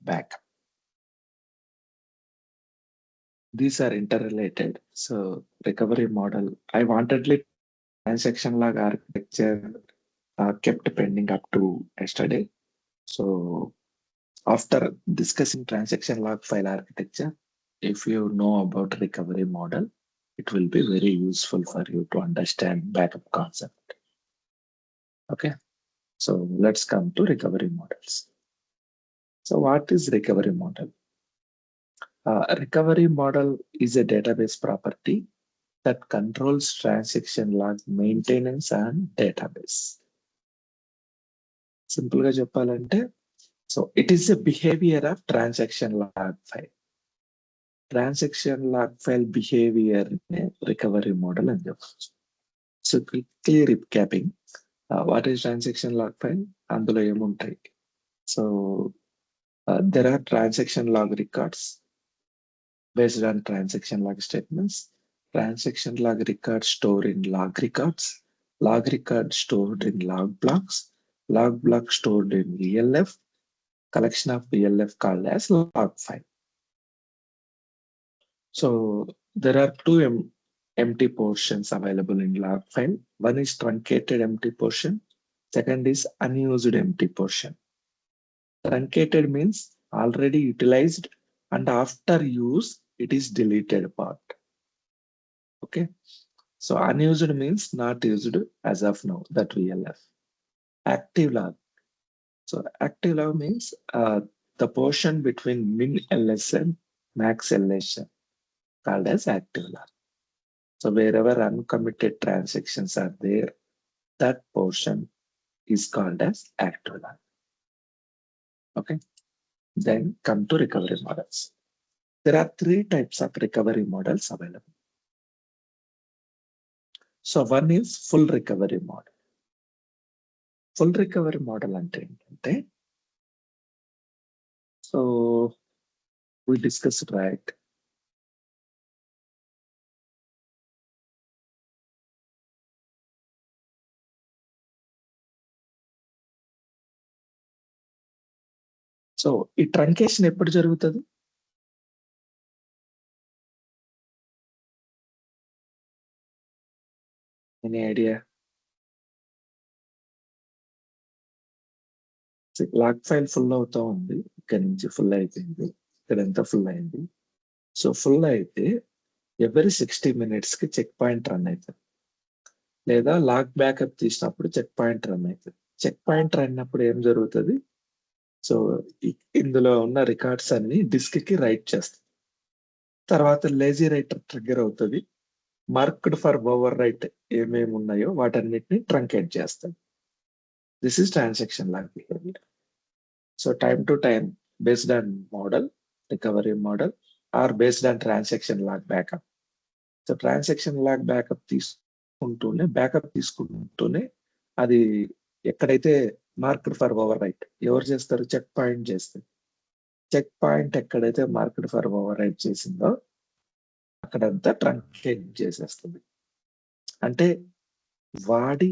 backup. These are interrelated. So recovery model, I wanted transaction log architecture kept pending up to yesterday. So after discussing transaction log file architecture, if you know about recovery model, it will be very useful for you to understand backup concept. Okay, so let's come to recovery models. So what is recovery model? Recovery model is a database property that controls transaction log maintenance and database. Simple గా చెప్పాలంటే, so it is a behavior of transaction log file. Transaction log file behavior recovery model అని చెప్పచ్చు. So quickly recapping, what is transaction log file? అందులో ఏముంటాయి? So there are transaction log records based on transaction log statements. Transaction log records stored in log records stored in log blocks stored in VLF, collection of VLF called as log file. So there are two empty portions available in log file. One is truncated empty portion. Second is unused empty portion. Truncated means already utilized and after use it is deleted part. Okay. So unused means not used as of now, that VLF. Active log. So active log means the portion between min LS and max LS called as active log. So wherever uncommitted transactions are there, that portion is called as active log. Okay. Then come to recovery models. There are three types of recovery models available. So one is full recovery model. Full recovery model అంటే ఏంటంటే, so we discussed, right? So ఈ truncation ఎప్పుడు జరుగుతుంది? Any idea? Log file full అవుతా ఉంది, ఇక్కడ నుంచి full అయిపోయింది, ఇక్కడంతా ఫుల్ అయింది. సో ఫుల్ అయితే ఎవరి 60 minutes కి చెక్ పాయింట్ రన్ అవుతుంది, లేదా లాగ్ బ్యాకప్ తీసినప్పుడు చెక్ పాయింట్ రన్ అవుతుంది. చెక్ పాయింట్ రన్ అయినప్పుడు ఏం జరుగుతుంది? సో ఇందులో ఉన్న రికార్డ్స్ అన్ని డిస్క్ కి రైట్ చేస్తుంది. తర్వాత లేజీ రైటర్ ట్రిగ్గర్ అవుతుంది. మార్క్డ్ ఫర్ ఓవర్ రైట్ ఏమేమి ఉన్నాయో వాటన్నిటిని ట్రంకేట్ చేస్తుంది. This is transaction log behaviour. So time to time based on model, recovery model are based on transaction log backup. So transaction log backup తీసుకుంటూనే అది ఎక్కడైతే marked for overwrite ఎవరు చేస్తారు? Checkpoint చేస్తారు. Checkpoint ఎక్కడైతే marked for overwrite చేసిందో అక్కడంతా truncate చేసేస్తుంది. అంటే వాడి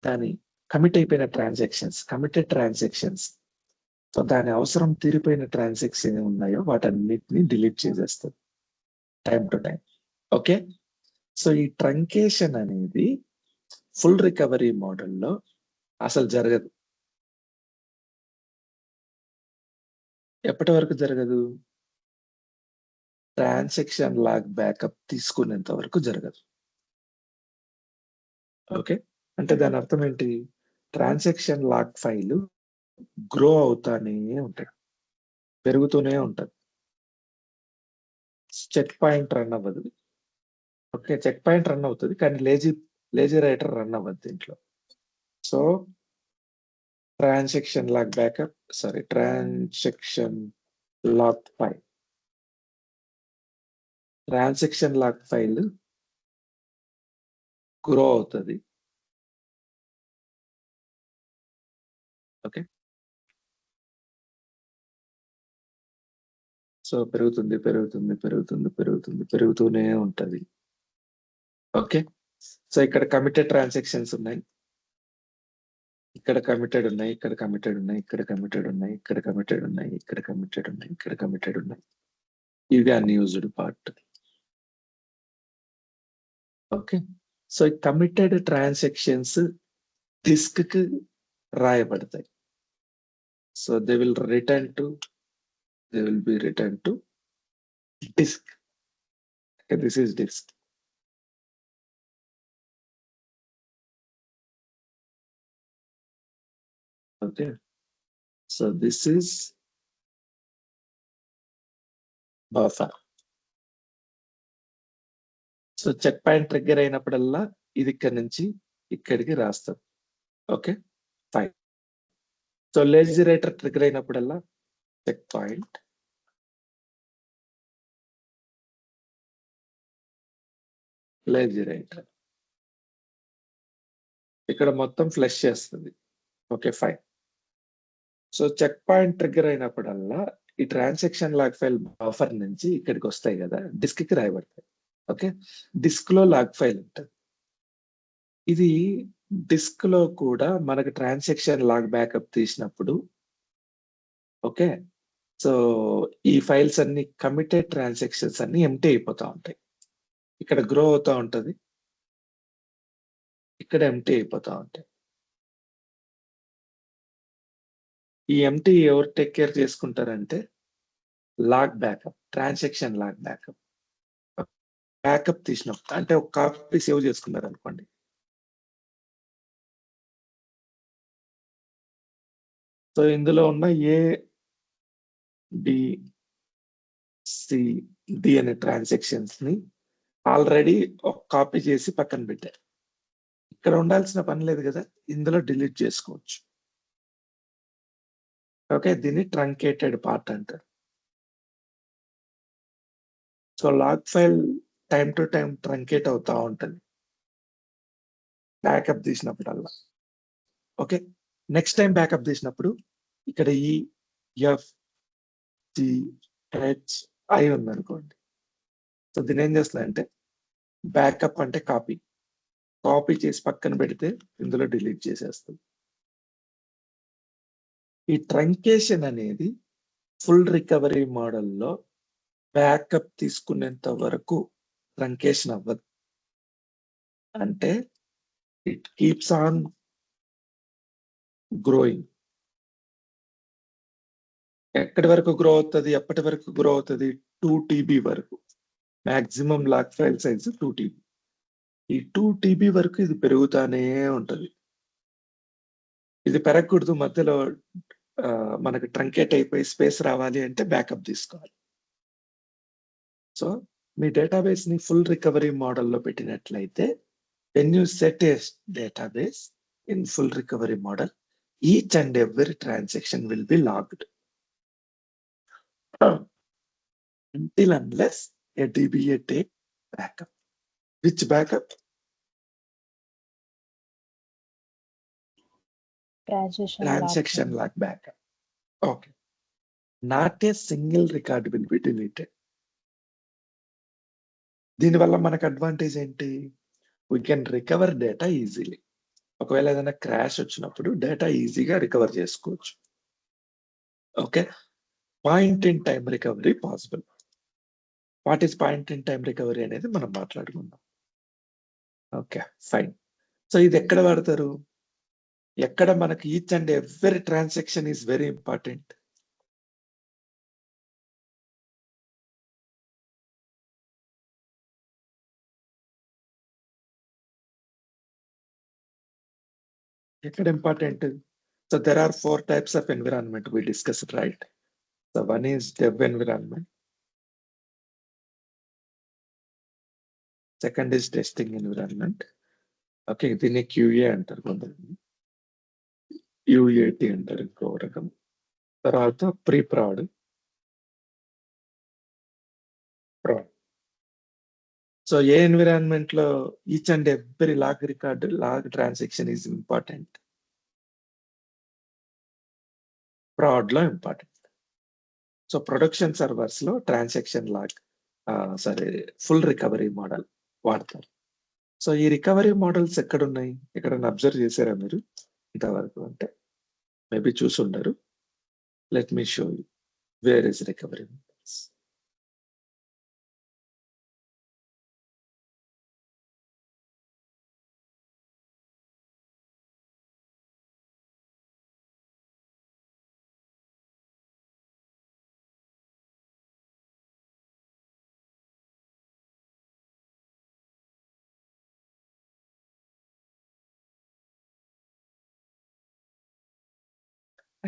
దాని కమిటెడ్ ట్రాన్సాక్షన్స్, సో దాని అవసరం తీరిపోయిన ట్రాన్సాక్షన్ ఉన్నాయో వాటన్నిటిని డిలీట్ చేసేస్తుంది time to time. Okay. So ఈ ట్రంకేషన్ అనేది ఫుల్ రికవరీ మోడల్లో అసలు జరగదు. ఎప్పటి వరకు జరగదు? ట్రాన్సాక్షన్ లాగ్ బ్యాకప్ తీసుకునేంత వరకు జరగదు. ఓకే. అంటే దాని అర్థం ఏంటి? ట్రాన్సాక్షన్ లాగ్ ఫైల్ గ్రో అవుతానే ఉంటాయి, పెరుగుతూనే ఉంటది. చెక్ పాయింట్ రన్ అవ్వదు. ఓకే, చెక్ పాయింట్ రన్ అవుతుంది కానీ లేజీ రైటర్ రన్ అవ్వదు దీంట్లో. So transaction log file grow అవుతుంది. ఓకే. సో పెరుగుతూనే ఉంటది. ఓకే. సో ఇక్కడ కమిటెడ్ ట్రాన్సాక్షన్స్ ఉన్నాయి. ఇక్కడ కమిటెడ్ ఉన్నాయి, ఇక్కడ కమిటెడ్ ఉన్నాయి, ఇక్కడ కమిటెడ్ ఉన్నాయి, ఇక్కడ కమిటెడ్ ఉన్నాయి, ఇక్కడ కమిటెడ్ ఉన్నాయి, ఇక్కడ కమిటెడ్ ఉన్నాయి. ఇది అన్యూజ్డ్ పార్ట్. ఓకే. సో ఈ కమిటెడ్ ట్రాన్సాక్షన్స్ డిస్క్ కి రాయబడతాయి. So they will be returned to disk. Okay, this is disk. Okay, so this is buffer. So checkpoint trigger అయినప్పుడల్లా ఇది ఇక్కడ నుంచి ఇక్కడికి రాస్తాం. Okay, fine. So lazy writer trigger అయినప్పుడల్లా చెక్ పాయింట్ లేజీ రైటర్ ఇక్కడ మొత్తం ఫ్లష్ చేస్తుంది. Okay, fine. So checkpoint trigger అయినప్పుడల్లా ఈ ట్రాన్సాక్షన్ లాగ్ ఫైల్ బఫర్ నుంచి ఇక్కడికి వస్తాయి కదా, డిస్క్ కి రాయబడతాయి. ఓకే, డిస్క్ లో లాగ్ ఫైల్ ఉంటుంది. ఇది డిస్క్ లో కూడా మనకు ట్రాన్సాక్షన్ లాగ్ బ్యాకప్ తీసినప్పుడు ఓకే, సో ఈ ఫైల్స్ అన్ని కమిటెడ్ ట్రాన్సాక్షన్స్ అన్ని ఎంటీ అయిపోతా ఉంటాయి. ఇక్కడ గ్రో అవుతా ఉంటది, ఇక్కడ ఎంటీ అయిపోతా ఉంటాయి. ఈ ఎంటీ ఎవరు టేక్ కేర్ చేసుకుంటారంటే log backup, transaction log backup తీసినప్పుడు అంటే ఒక కాపీ సేవ్ చేసుకున్నారు అనుకోండి. సో ఇందులో ఉన్న డి అనే ట్రాన్సాక్షన్స్ ని ఆల్రెడీ ఒక కాపీ చేసి పక్కన పెట్టారు. ఇక్కడ ఉండాల్సిన పని లేదు కదా, ఇందులో డిలీట్ చేసుకోవచ్చు. ఓకే, దీన్ని ట్రంకేటెడ్ పార్ట్ అంటారు. So log file time to time truncate అవుతా ఉంటుంది బ్యాకప్ తీసినప్పుడల్లా. ఓకే, నెక్స్ట్ టైం బ్యాకప్ తీసినప్పుడు ఇక్కడ EFGHI ఉందనుకోండి. సో దీని ఏం చేస్తుందంటే బ్యాకప్ అంటే కాపీ చేసి పక్కన పెడితే ఇందులో డిలీట్ చేసేస్తుంది. ఈ ట్రంకేషన్ అనేది ఫుల్ రికవరీ మోడల్లో బ్యాకప్ తీసుకునేంత వరకు ట్రంకేషన్ అవ్వదు. అంటే ఇట్ కీప్స్ ఆన్ గ్రోయింగ్. ఎక్కడి వరకు గ్రో అవుతుంది, ఎప్పటి వరకు గ్రో అవుతుంది? 2 TB వరకు. Maximum log file size 2 TB. ఈ 2 TB వరకు ఇది పెరుగుతానే ఉంటది. ఇది పెరగకూడదు, మధ్యలో మనకు ట్రంకేట్ అయిపోయి స్పేస్ రావాలి అంటే బ్యాకప్ తీసుకోవాలి. సో మీ డేటాబేస్ ని ఫుల్ రికవరీ మోడల్లో పెట్టినట్లయితే when you set a database in full recovery model, each and every transaction will be logged until unless a DBA take backup. Which backup? Transaction log backup. Okay. Not a single record will be deleted. దీనివల్ల మనకు advantage ఏంటి? We can recover data easily. ఒకవేళ ఏదైనా crash వచ్చినప్పుడు data ఈజీగా recover చేసుకోవచ్చు. Okay, point in time recovery possible. What is point in time recovery అనేది మనం మాట్లాడుకుందాం. Okay, fine. సో ఇది ఎక్కడ వాడతారు? ఎక్కడ మనకి each and every transaction is very important. ఎక్కడ important? So there are 4 types of environment we discussed, right? So one is dev environment, second is testing environment. Okay, దీన్ని QA అంటారు, కొంతమంది UAT అంటారు ఇంకో రకం. తర్వాత ప్రీ ప్రాడ్. సో ఏ environment లో each and every log record, log transaction is important? Prod లో ఇంపార్టెంట్. సో ప్రొడక్షన్ సర్వర్స్ లో transaction log full recovery model వాడతారు. సో ఈ రికవరీ మోడల్స్ ఎక్కడున్నాయి? ఎక్కడన్నా అబ్జర్వ్ చేశారా మీరు? ఇంతవరకు అంటే మేబీ చూసి ఉండరు. Let me show you where is recovery models.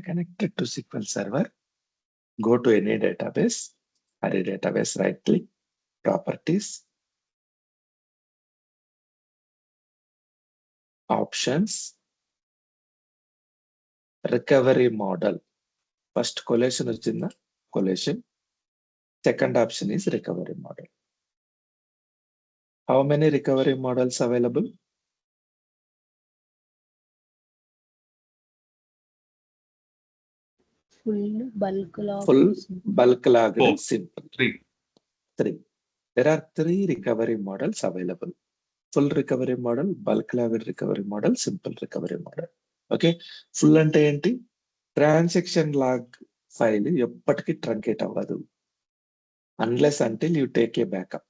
Connected to SQL Server, go to any database, Array database, right click, properties, options, recovery model. First collation వచ్చిందా? Collation. Second option is recovery model. How many recovery models available? Full, bulk log. Full, bulk log, Four. simple. 3. 3. There are 3 recovery models available. Full recovery model, bulk log recovery model, simple recovery model. Okay. Full అంటే ఏంటి? Transaction log file ఎప్పటికీ truncate అవ్వదు unless until you take a backup.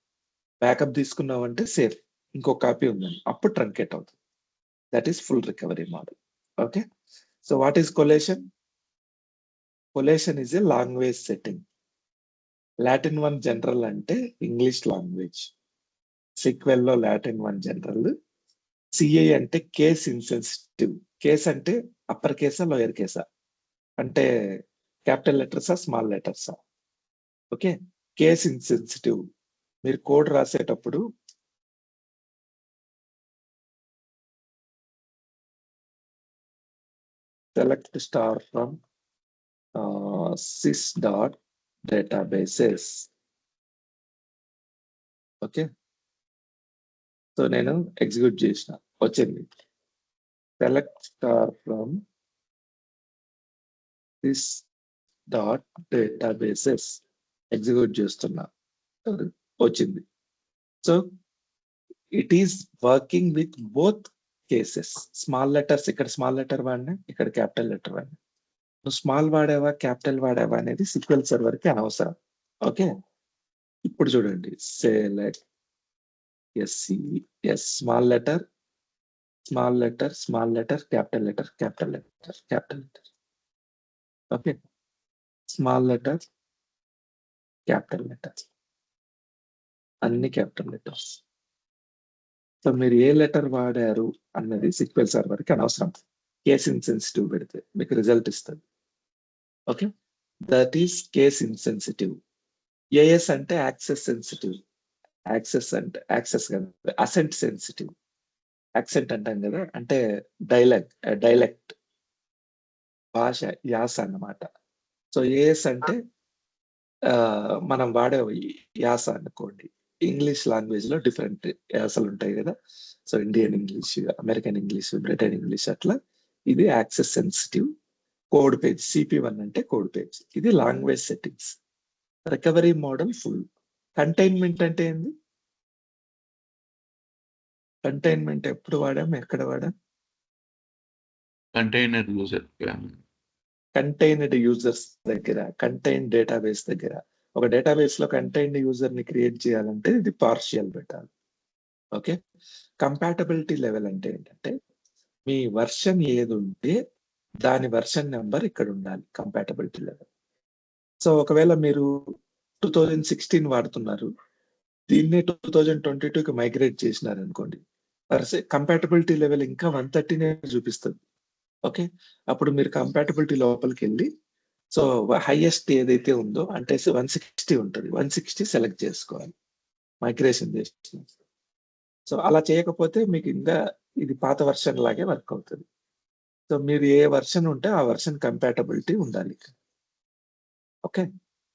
Backup తీసుకున్నావంటే safe, ఇంకో copy ఉందని, అప్పుడు truncate అవుతుంది. That is full recovery model. Okay. So what is collation? Collation is a language setting. Latin 1 general అంటే English language, SQL లో Latin 1 general, CI అంటే case insensitive. Case అంటే upper కేసా లోయర్ కేసా, అంటే క్యాపిటల్ లెటర్సా స్మాల్ లెటర్సా. ఓకే. Case insensitive. మీరు కోడ్ రాసేటప్పుడు select star from sys.databases. Okay. So నేను ఎగ్జిక్యూట్ చేసిన, వచ్చింది select star from sys.databases. Execute చేస్తున్నా, వచ్చింది. So it is working with both cases. Small letters, ఇక్కడ స్మాల్ లెటర్ వాడినా, ఇక్కడ క్యాపిటల్ లెటర్ వాడినా. నువ్వు స్మాల్ వాడావా క్యాపిటల్ వాడావా అనేది సిక్వెల్ సర్వర్ కి అనవసరం. ఓకే. ఇప్పుడు చూడండి, select S small letter small letter small letter capital letter capital letter capital letter. Okay. Small letter capital letter, అన్ని క్యాపిటల్ లెటర్స్. సో మీరు ఏ లెటర్ వాడారు అన్నది సిక్వెల్ సర్వర్ కి అనవసరం. కేస్ ఇన్సెన్సిటివ్ పెడితే మీకు రిజల్ట్ ఇస్తుంది. Okay. That is case insensitive. AS అంటే యాక్సెస్ సెన్సిటివ్. యాక్సెస్ అంటే యాక్సెస్ కదా, అసెంట్ సెన్సిటివ్. యాక్సెంట్ అంటాం కదా, అంటే డైలెక్ట్ భాష, యాస అన్నమాట. సో ఏఎస్ అంటే మనం వాడే యాస అనుకోండి. ఇంగ్లీష్ లాంగ్వేజ్ లో డిఫరెంట్ యాసలు ఉంటాయి కదా. So Indian English, American English, Britain English, అట్లా. ఇది access sensitive. Code page, CP1 అంటే కోడ్ పేజ్. ఇది language settings. Recovery model full. Containment అంటే ఏంది? కంటైన్మెంట్ ఎప్పుడు వాడాం, ఎక్కడ వాడాం? కంటైనర్ యూజర్, కంటైన్డ్ యూజర్స్ దగ్గర, కంటైన్ డేటాబేస్ దగ్గర. ఒక డేటాబేస్ లో కంటైన్డ్ యూజర్ ని క్రియేట్ చేయాలంటే ఇది పార్షియల్ పెట్టాలి. ఓకే. కంపాటబిలిటీ లెవెల్ అంటే ఏంటంటే మీ వర్షన్ ఏది ఉంటే దాని వర్షన్ నెంబర్ ఇక్కడ ఉండాలి, కంపాటబిలిటీ లెవెల్. సో ఒకవేళ మీరు 2016 వాడుతున్నారు, దీన్నే 2022కి మైగ్రేట్ చేసినారు అనుకోండి, కంపాటబిలిటీ లెవెల్ ఇంకా 130 చూపిస్తుంది. ఓకే. అప్పుడు మీరు కంపాటబిలిటీ లోపలికి వెళ్ళి, సో హైయెస్ట్ ఏదైతే ఉందో అంటే 160 ఉంటుంది, 160 సెలెక్ట్ చేసుకోవాలి మైగ్రేషన్ చేసిన. సో అలా చేయకపోతే మీకు ఇంకా ఇది పాత వర్షన్ లాగే వర్క్ అవుతుంది. సో మీరు ఏ వర్షన్ ఉంటే ఆ వర్షన్ కంపాటబిలిటీ ఉండాలి. Okay.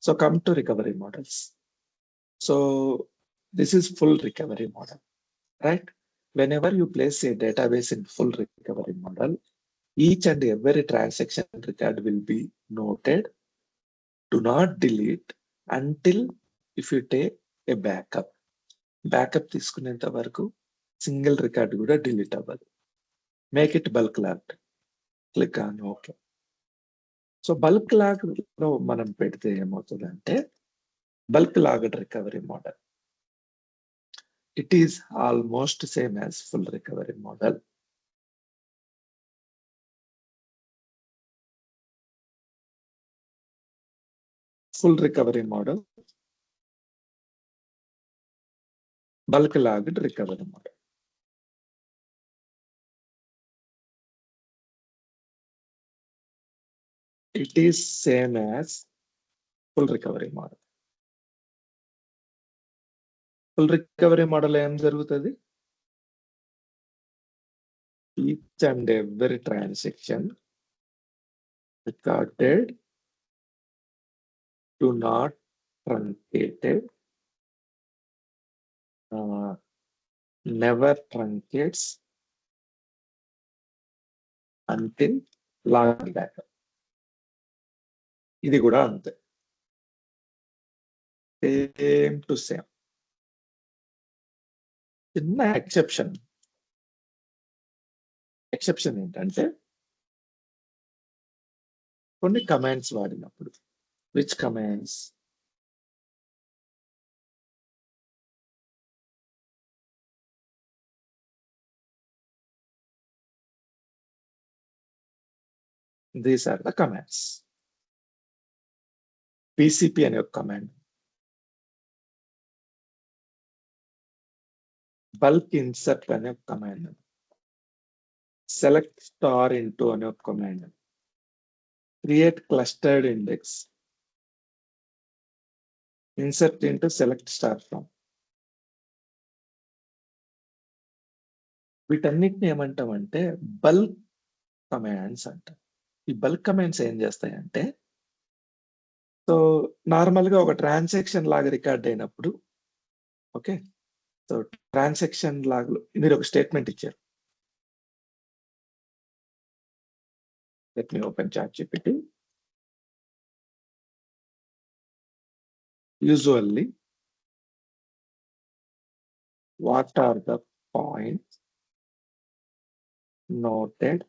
So come to recovery models. So this is full recovery model, right? Whenever you place a database in full recovery model, each and every transaction record will be noted. Do not delete until if you take a backup. Backup తీసుకునేంత వరకు single record కూడా delete అవ్వదు. Make it bulk logged. Click on okay. So bulk log లో మనం పెడితే ఏమవుతుందంటే bulk logged recovery model. It is almost same as full recovery model. Full recovery model, bulk logged recovery model. It is same as full recovery model. Full recovery model ఏం జరుగుతుంది? Each and every transaction recorded to not truncated, never truncates until log back. ఇది కూడా అంతే, same to same. చిన్న exception ఏంటంటే కొన్ని commands వాడినప్పుడు. Which commands? These are the commands. PCP అనే ఒక కమాండ్, బల్క్ ఇన్సర్ట్ అనే ఒక కమాండ్, సెలెక్ట్ స్టార్ ఇంటూ అనే ఒక command, create clustered index, insert into select star from. వీటన్నిటిని ఏమంటామంటే బల్క్ కమాండ్స్ అంటాం. ఈ బల్క్ కమాండ్స్ ఏం చేస్తాయంటే, సో నార్మల్ గా ఒక ట్రాన్సాక్షన్ లాగా రికార్డ్ అయినప్పుడు, ఓకే, సో ట్రాన్సాక్షన్ లాగా మీరు ఒక స్టేట్మెంట్ ఇచ్చారు. Let me open ChatGPT. Usually, what are the points noted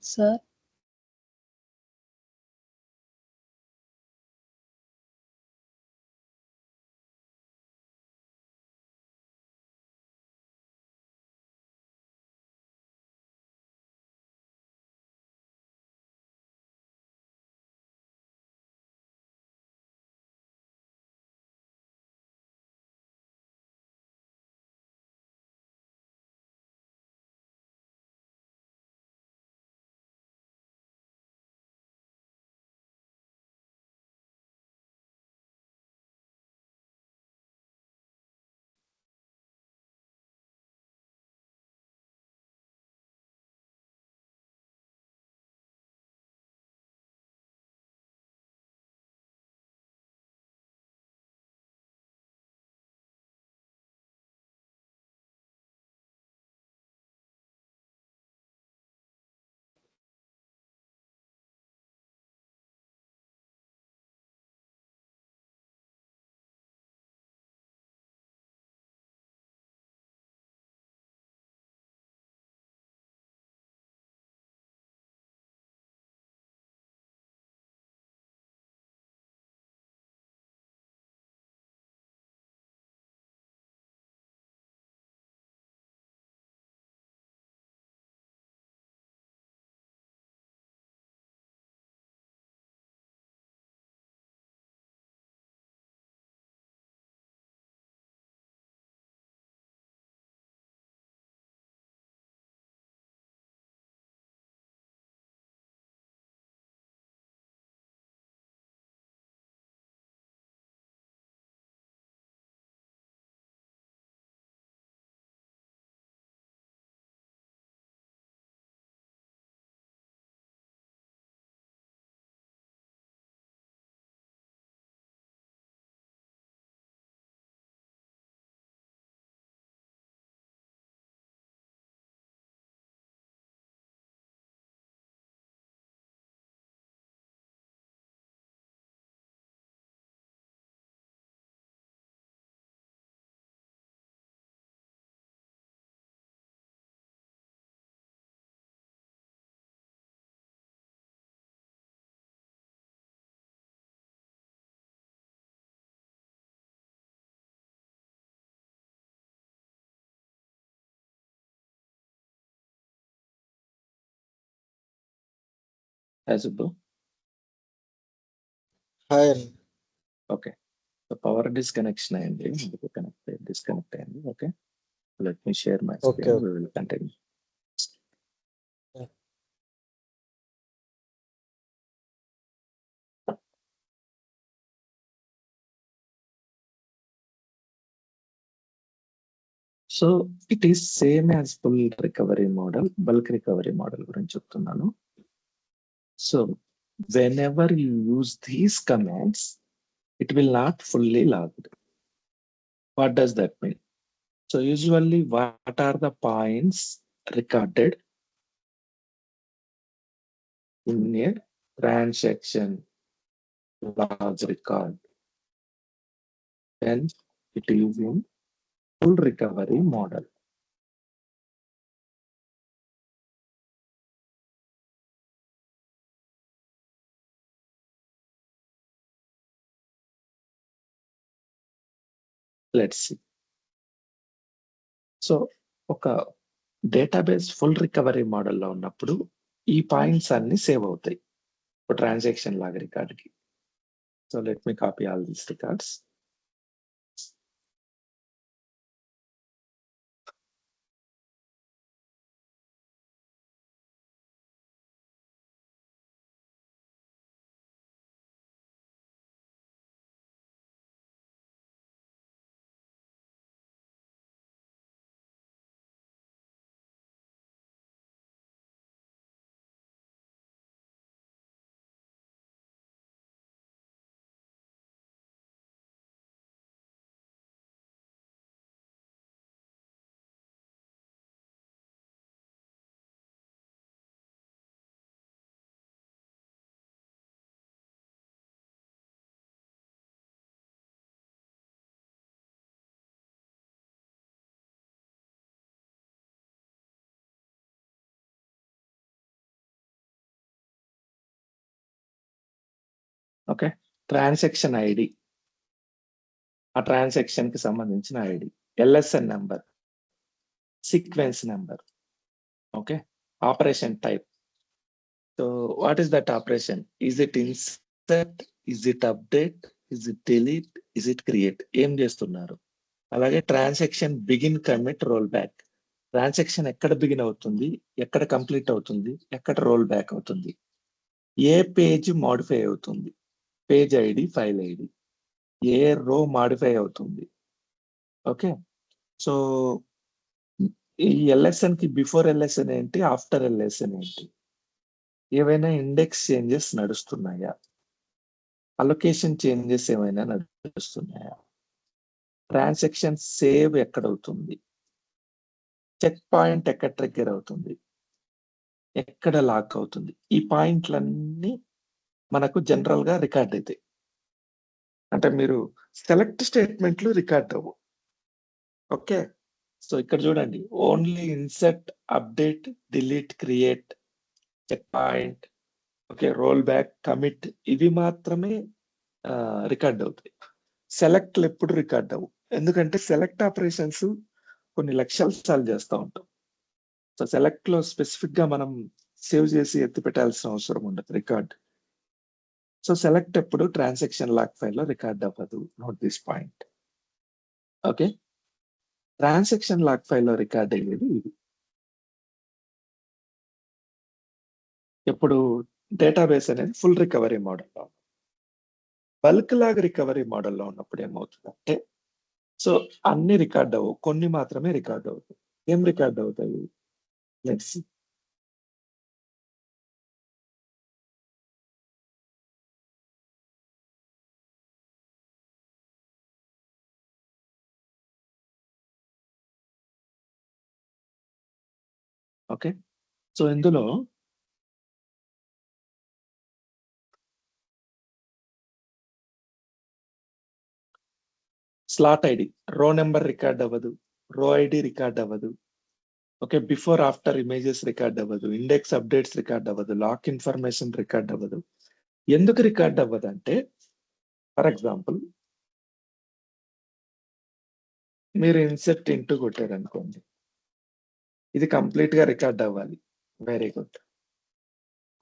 Sir, Subbu. Hi అండి. ఓకే. సో పవర్ డిస్కనెక్షన్ అయింది. అందుకు డిస్కనెక్ట్ అయింది. Okay. Let me share my okay. Screen. We will continue. So it is same as full recovery model, bulk recovery model గురించి చెప్తున్నాను. So whenever you use these commands, it will not fully logged. What does that mean? So usually what are the points recorded in a transaction log record when it is in full recovery model? Let's see. So ఒక database full recovery మోడల్లో ఉన్నప్పుడు ఈ points అన్ని save అవుతాయి transaction లాగా రికార్డ్కి. So let me copy all these records. Okay. Transaction ID, ఆ transaction కి సంబంధించిన ID, LSN number, sequence number. Okay. Operation type. So what is that operation? Is it insert, is it update, is it delete, is it create? ఏం చేస్తున్నారు? అలాగే transaction begin, commit, roll back. Transaction ఎక్కడ begin అవుతుంది, ఎక్కడ complete అవుతుంది, ఎక్కడ roll back అవుతుంది, ఏ page modify అవుతుంది, పేజ్ ఐడి, ఫైల్ ఐడి, ఏ రో మాడిఫై అవుతుంది. ఓకే. సో ఈ ఎల్ఎస్ఎన్ కి బిఫోర్ ఎల్ఎస్ఎన్ ఏంటి, ఆఫ్టర్ ఎల్ఎస్ఎన్ ఏంటి, ఏవైనా ఇండెక్స్ చేంజెస్ నడుస్తున్నాయా, అలొకేషన్ చేంజెస్ ఏమైనా నడుస్తున్నాయా, ట్రాన్సాక్షన్ సేవ్ ఎక్కడవుతుంది, చెక్ పాయింట్ ఎక్కడ ట్రిగ్గర్ అవుతుంది, ఎక్కడ లాక్ అవుతుంది. ఈ పాయింట్లన్నీ మనకు జనరల్ గా రికార్డ్ అవుతాయి. అంటే మీరు సెలెక్ట్ స్టేట్మెంట్లు రికార్డ్ అవ్వు. ఓకే. సో ఇక్కడ చూడండి, only insert, update, delete, create, check point, okay, roll back, commit, ఇవి మాత్రమే రికార్డ్ అవుతాయి. సెలెక్ట్లు ఎప్పుడు రికార్డ్ అవ్వు, ఎందుకంటే సెలెక్ట్ ఆపరేషన్స్ కొన్ని లక్షల సార్లు చేస్తూ ఉంటాం. సో సెలెక్ట్ లో స్పెసిఫిక్ గా మనం సేవ్ చేసి ఎత్తి పెట్టాల్సిన అవసరం ఉండదు రికార్డ్. సో సెలెక్ట్ ఎప్పుడు ట్రాన్సాక్షన్ లాక్ ఫైల్లో రికార్డ్ అవ్వదు. Note this point. Okay. Transaction lock ఫైల్లో రికార్డ్ అయ్యేది ఇది. ఇప్పుడు డేటాబేస్ అనేది ఫుల్ రికవరీ మోడల్లో, బల్క్ లాగ్ రికవరీ మోడల్లో ఉన్నప్పుడు ఏమవుతుందంటే, సో అన్ని రికార్డ్ అవ్వవు, కొన్ని మాత్రమే రికార్డ్ అవుతాయి. ఏం రికార్డ్ అవుతాయి? Let's see. ఓకే. సో ఇందులో slot ID, row number record అవ్వదు, రో ఐడి రికార్డ్ అవ్వదు. Okay. Before after images record అవ్వదు, ఇండెక్స్ అప్డేట్స్ రికార్డ్ అవ్వదు, లాక్ ఇన్ఫర్మేషన్ రికార్డ్ అవ్వదు. ఎందుకు రికార్డ్ అవ్వదు అంటే, ఫర్ ఎగ్జాంపుల్ మీరు ఇన్సెర్ట్ ఇంటూ కొట్టారు అనుకోండి, ఇది కంప్లీట్ గా రికార్డ్ అవ్వాలి. Very good.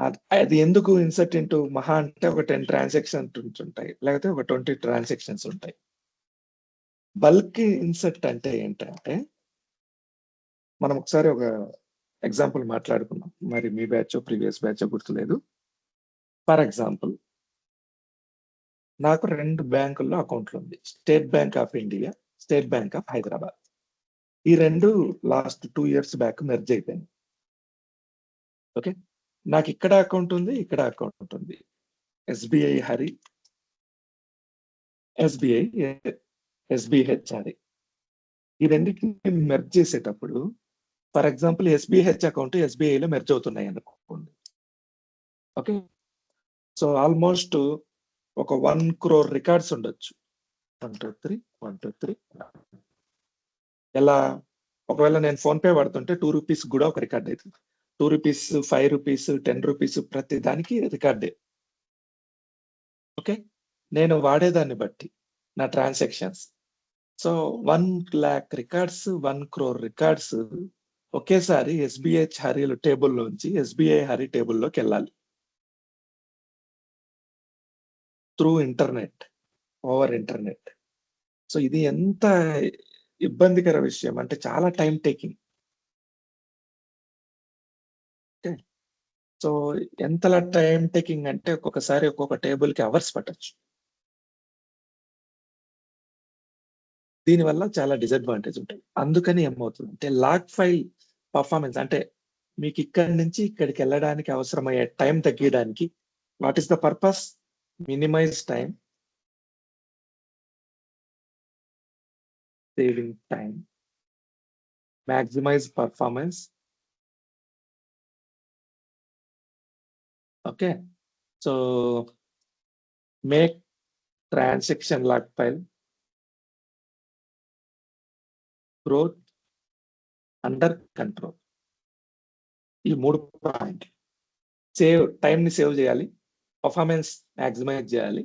అది ఎందుకు ఇన్సర్ట్ ఇంటూ మహా అంటే ఒక 10 ట్రాన్సాక్షన్స్ ఉంటాయి, లేకపోతే ఒక 20 ట్రాన్సాక్షన్స్ ఉంటాయి. బల్క్ ఇన్సర్ట్ అంటే ఏంటంటే, మనం ఒకసారి ఒక ఎగ్జాంపుల్ మాట్లాడుకున్నాం. మరి మీ బ్యాచ్ ప్రీవియస్ బ్యాచ్ గుర్తులేదు. ఫర్ ఎగ్జాంపుల్, నాకు 2 బ్యాంకుల్లో అకౌంట్లు ఉంది. State Bank of India, State Bank of Hyderabad. ఈ 2 లాస్ట్ 2 years బ్యాక్ మెర్జ్ అయిపోయింది. ఓకే. నాకు ఇక్కడ అకౌంట్ ఉంది, ఇక్కడ అకౌంట్ ఉంది. SBI Hari, SBH Hari. ఈ రెండింటిని మెర్జ్ చేసేటప్పుడు, ఫర్ ఎగ్జాంపుల్ ఎస్బీహెచ్ అకౌంట్ ఎస్బీఐలో మెర్జ్ అవుతున్నాయి అనుకోండి. ఓకే. సో ఆల్మోస్ట్ ఒక 1 crore రికార్డ్స్ ఉండొచ్చు. 1 2 3 1 2 3. ఎలా? ఒకవేళ నేను ఫోన్ పే వాడుతుంటే 2 రూపీస్ కూడా ఒక రికార్డ్ అవుతుంది. 2 రూపీస్, 5 రూపీస్, 10 రూపీస్ ప్రతి దానికి రికార్డే. ఓకే. నేను వాడేదాన్ని బట్టి నా transactions. So 1 lakh records, 1 crore records ఒకేసారి ఎస్బీహెచ్ హరిల టేబుల్లోంచి ఎస్బీఐ హరి టేబుల్లోకి వెళ్ళాలి. Through internet, over internet. So ఇది ఎంత ఇబ్బందికర విషయం అంటే చాలా టైం టేకింగ్. ఓకే. సో ఎంతలా టైం టేకింగ్ అంటే ఒక్కొక్కసారి ఒక్కొక్క టేబుల్‌కి అవర్స్ పట్టొచ్చు. దీనివల్ల చాలా డిసడ్వాంటేజ్ ఉంటాయి. అందుకని ఏమవుతుందంటే లాగ్ ఫైల్ పర్ఫార్మెన్స్ అంటే మీకు ఇక్కడి నుంచి ఇక్కడికి వెళ్ళడానికి అవసరమయ్యే టైం తగ్గియడానికి, what is the purpose? Minimise time, saving time, maximise performance. Okay. So make transaction log file growth under control. ఈ 3 పాయింట్లు. టైంని సేవ్ చేయాలి, పర్ఫార్మెన్స్ మాక్సిమైజ్ చేయాలి,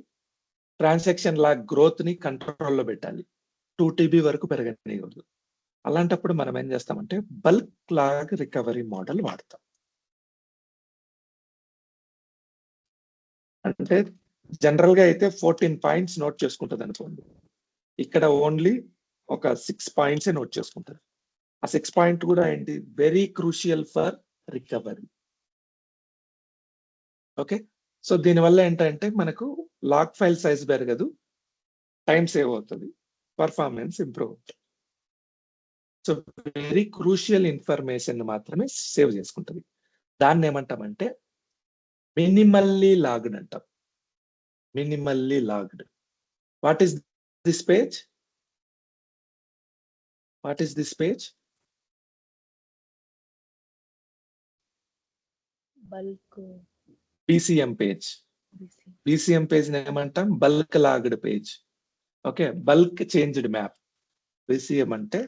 ట్రాన్సాక్షన్ లాగ్ గ్రోత్‌ని కంట్రోల్‌లో పెట్టాలి. 2 TB వరకు పెరగనీయకూడదు. అలాంటప్పుడు మనం ఏం చేస్తామంటే బల్క్ లాగ్ రికవరీ మోడల్ వాడతాం. అంటే జనరల్‌గా అయితే 14 పాయింట్స్ నోట్ చేసుకుంటదనుకోండి. ఇక్కడ ఓన్లీ ఒక 6 పాయింట్సే నోట్ చేసుకుంటది. ఆ 6 పాయింట్ కూడా ఏంటి? Very crucial for recovery. Okay. So దీనివల్ల ఏంటంటే మనకు లాగ్ ఫైల్ సైజ్ పెరగదు, టైం సేవ్ అవుతది, పర్ఫార్మెన్స్ ఇంప్రూవ్ అవుతది. సో వెరీ క్రూషియల్ ఇన్ఫర్మేషన్ మాత్రమే సేవ్ చేసుకుంటది. దాన్ని ఏమంటామంటే మినిమల్లీ లాగ్డ్ అంటాం. Minimally logged. What is this page? What is this page? Bulk BCM page. BCM page ఏమంటాం? Bulk logged page. Okay. Bulk changed map. BCM అంటే